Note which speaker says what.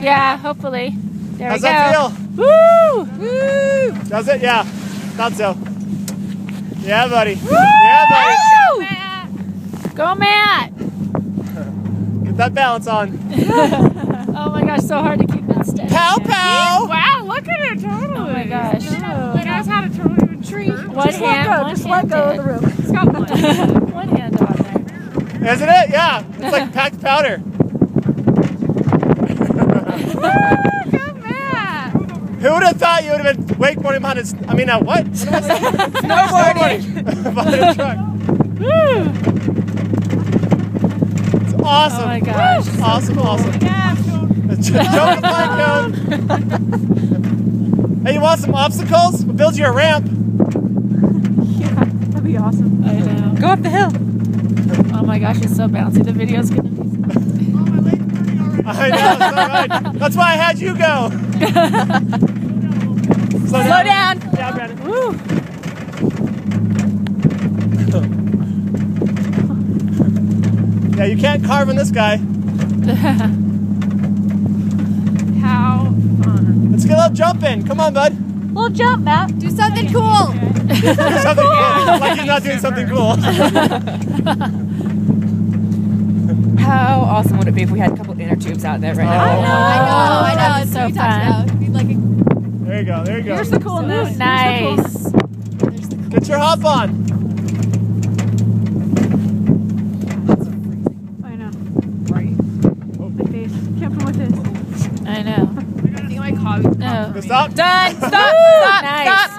Speaker 1: Yeah, hopefully. There
Speaker 2: How's
Speaker 1: we go.
Speaker 2: that feel?
Speaker 1: Woo! Woo!
Speaker 2: Does it? Yeah. Thought so. Yeah, buddy.
Speaker 1: Woo!
Speaker 2: Yeah, buddy.
Speaker 1: Go, Matt!
Speaker 2: Get that balance on.
Speaker 1: Oh my gosh, so hard to keep that steady.
Speaker 2: Pow, pow!
Speaker 3: Wow, look at it totally.
Speaker 1: Oh my gosh.
Speaker 3: It knows how to totally tree.
Speaker 1: One hand,
Speaker 4: Just let go of the rope.
Speaker 3: It's got one.
Speaker 1: One hand on there.
Speaker 2: Isn't it? Yeah. It's like packed powder.
Speaker 3: Go Matt.
Speaker 2: Who would have thought you would have been wakeboarding behind a... I mean, what? Snowboarding. Behind a truck. It's awesome.
Speaker 1: Oh my gosh.
Speaker 2: Awesome, awesome. Jump the pine cone. Hey, you want some obstacles? We'll build you a ramp.
Speaker 4: Yeah, that'd be awesome.
Speaker 1: I know.
Speaker 4: Go up the hill.
Speaker 1: Oh my gosh, it's so bouncy. The video's gonna be
Speaker 2: I know, so right. That's why I had you go.
Speaker 1: Slow down.
Speaker 2: Yeah, Brandon.
Speaker 1: Woo.
Speaker 2: Yeah, you can't carve on this guy.
Speaker 3: How fun.
Speaker 2: Let's get a little jump in. Come on, bud.
Speaker 4: Little jump, Matt.
Speaker 3: Do something cool.
Speaker 2: Do something cool. Like he's not doing something cool.
Speaker 5: How awesome would it be if we had a couple inner tubes out there right now?
Speaker 3: I know.
Speaker 1: It's
Speaker 3: It's
Speaker 1: so
Speaker 3: so
Speaker 1: fun.
Speaker 2: There you go. There you go.
Speaker 4: Here's the coolness.
Speaker 1: Nice.
Speaker 2: Get your hop on.
Speaker 4: I know.
Speaker 3: Right.
Speaker 4: My face. Can't put with this.
Speaker 1: I know.
Speaker 3: I think my hobby.
Speaker 1: No.
Speaker 2: Stop.
Speaker 5: Done! Stop!
Speaker 1: Woo!
Speaker 5: Stop!
Speaker 1: Nice.
Speaker 5: Stop!